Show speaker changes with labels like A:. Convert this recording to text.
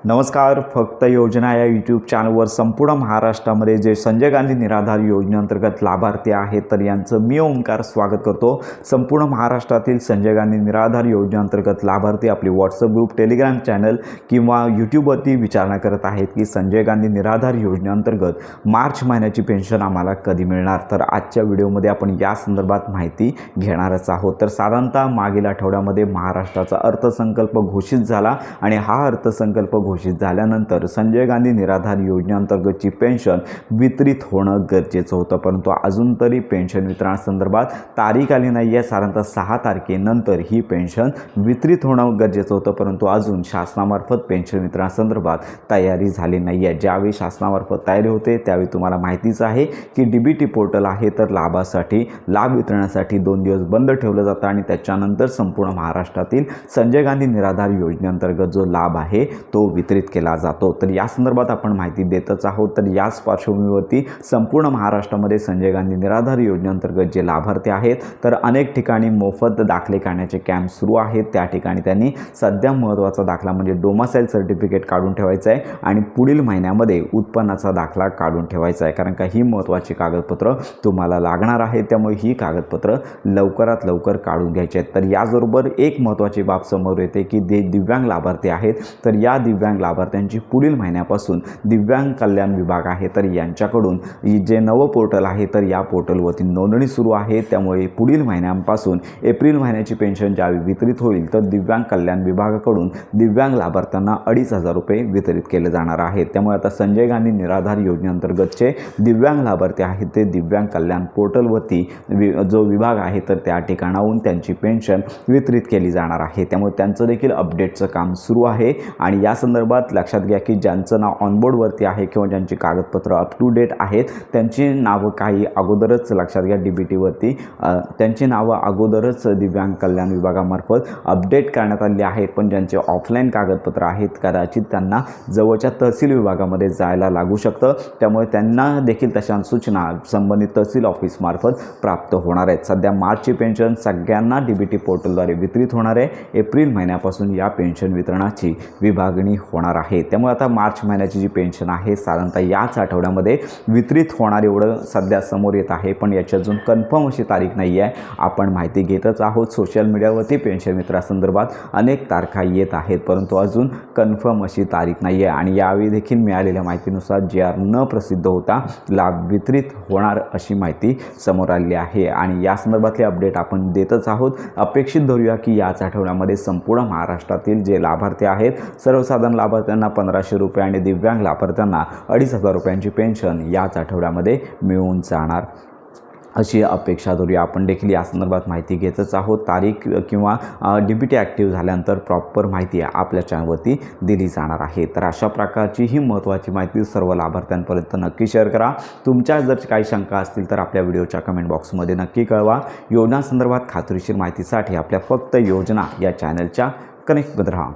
A: नमस्कार. फक्त योजना या यूट्यूब चॅनलवर संपूर्ण महाराष्ट्रामध्ये जे संजय गांधी निराधार योजनेअंतर्गत लाभार्थी आहेत तर यांचं मी ओंकार स्वागत करतो. संपूर्ण महाराष्ट्रातील संजय गांधी निराधार योजनेअंतर्गत लाभार्थी आपले व्हॉट्सअप ग्रुप, टेलिग्राम चॅनल किंवा यूट्यूबवरती विचारणा करत आहेत की संजय गांधी निराधार योजनेअंतर्गत मार्च महिन्याची पेन्शन आम्हाला कधी मिळणार. तर आजच्या व्हिडिओमध्ये आपण या संदर्भात माहिती घेणारच आहोत. तर साधारणतः मागील आठवड्यामध्ये महाराष्ट्राचा अर्थसंकल्प घोषित झाला आणि हा अर्थसंकल्प घोषित झाल्यानंतर संजय गांधी निराधार योजनेअंतर्गतची पेन्शन वितरित होणं गरजेचं होतं, परंतु अजून तरी पेन्शन वितरणासंदर्भात तारीख आली नाही आहे. साधारणतः 6 तारखेनंतर ही पेन्शन वितरित होणं गरजेचं होतं, परंतु अजून शासनामार्फत पेन्शन वितरणासंदर्भात तयारी झाली नाही आहे. ज्यावेळी शासनामार्फत तयारी होते त्यावेळी तुम्हाला माहितीच आहे की DBT पोर्टल आहे तर लाभ वितरणासाठी 2 दिवस बंद ठेवलं जातं आणि त्याच्यानंतर संपूर्ण महाराष्ट्रातील संजय गांधी निराधार योजनेअंतर्गत जो लाभ आहे तो वितरित केला जातो. तर या संदर्भात आपण माहिती देतच आहोत. तर याच पार्श्वभूमीवरती संपूर्ण महाराष्ट्रामध्ये संजय गांधी निराधार योजनेअंतर्गत जे लाभार्थी आहेत तर अनेक ठिकाणी मोफत दाखले काढण्याचे कॅम्प सुरू आहेत. त्या ठिकाणी त्यांनी सध्या महत्त्वाचा दाखला म्हणजे डोमासाईल सर्टिफिकेट काढून ठेवायचं आहे आणि पुढील महिन्यामध्ये उत्पन्नाचा दाखला काढून ठेवायचा आहे, कारण का ही महत्त्वाची कागदपत्र तुम्हाला लागणार आहे. त्यामुळे ही कागदपत्र लवकरात लवकर काढून घ्यायची आहेत. तर याचबरोबर एक महत्त्वाची बाब समोर येते की दिव्यांग लाभार्थी आहेत तर या दिव्यांग लाभार्थ्यांची पुढील महिन्यापासून दिव्यांग कल्याण विभाग आहे तर यांच्याकडून जे नवं पोर्टल आहे तर या पोर्टलवरती नोंदणी सुरू आहे. त्यामुळे पुढील महिन्यापासून एप्रिल महिन्याची पेन्शन ज्यावेळी वितरित होईल तर दिव्यांग कल्याण विभागाकडून दिव्यांग लाभार्थ्यांना 2,500 रुपये वितरित केले जाणार आहेत. त्यामुळे आता संजय गांधी निराधार योजनेअंतर्गतचे दिव्यांग लाभार्थी आहेत ते दिव्यांग कल्याण पोर्टलवरती जो विभाग आहे तर त्या ठिकाणाहून त्यांची पेन्शन वितरित केली जाणार आहे. त्यामुळे त्यांचं देखील अपडेटचं काम सुरू आहे आणि या संदर्भात लक्षात घ्या की ज्यांचं नाव ऑनबोर्डवरती आहे किंवा ज्यांची कागदपत्र अप टू डेट आहेत त्यांची नावं काही अगोदरच लक्षात घ्या DBTवरती त्यांची नावं अगोदरच दिव्यांग कल्याण विभागामार्फत अपडेट करण्यात आली आहेत, पण ज्यांचे ऑफलाईन कागदपत्र आहेत कदाचित त्यांना जवळच्या तहसील विभागामध्ये जायला लागू शकतं. त्यामुळे त्यांना देखील तशा सूचना संबंधित तहसील ऑफिसमार्फत प्राप्त होणार आहेत. सध्या मार्चची पेन्शन सगळ्यांना DBT पोर्टलद्वारे वितरित होणार आहे. एप्रिल महिन्यापासून या पेन्शन वितरणाची विभागणी होणार आहे. त्यामुळे आता मार्च महिन्याची जी पेन्शन आहे साधारणतः याच आठवड्यामध्ये वितरित होणार एवढं सध्या समोर येत आहे, पण याची अजून कन्फर्म अशी तारीख नाही आहे. आपण माहिती घेतच आहोत. सोशल मीडियावरती पेन्शन वितरणासंदर्भात अनेक तारखा येत आहेत, परंतु अजून कन्फर्म अशी तारीख नाही आहे. आणि यावेळी देखील मिळालेल्या माहितीनुसार JR न प्रसिद्ध होता लाभ वितरित होणार अशी माहिती समोर आली आहे आणि या संदर्भातले अपडेट आपण देतच आहोत. अपेक्षित धरूया की याच आठवड्यामध्ये संपूर्ण महाराष्ट्रातील जे लाभार्थी आहेत सर्वसाधारण लाभार्थ्यांना 1,500 रुपये आणि दिव्यांग लाभार्थ्यांना 2,500 रुपयांची पेन्शन याच आठवड्यामध्ये मिळून जाणार अशी अपेक्षा धरूया. आपण देखील या संदर्भात माहिती घेतच आहोत. तारीख किंवा DBT ॲक्टिव्ह झाल्यानंतर प्रॉपर माहिती आपल्या चॅनलवरती दिली जाणार आहे. तर अशा प्रकारची ही महत्त्वाची माहिती सर्व लाभार्थ्यांपर्यंत नक्की शेअर करा. तुमच्या जर काही शंका असतील तर आपल्या व्हिडिओच्या कमेंट बॉक्समध्ये नक्की कळवा. योजनांसंदर्भात खात्रीशीर माहितीसाठी आपल्या फक्त योजना या चॅनलच्या कनेक्ट राहा.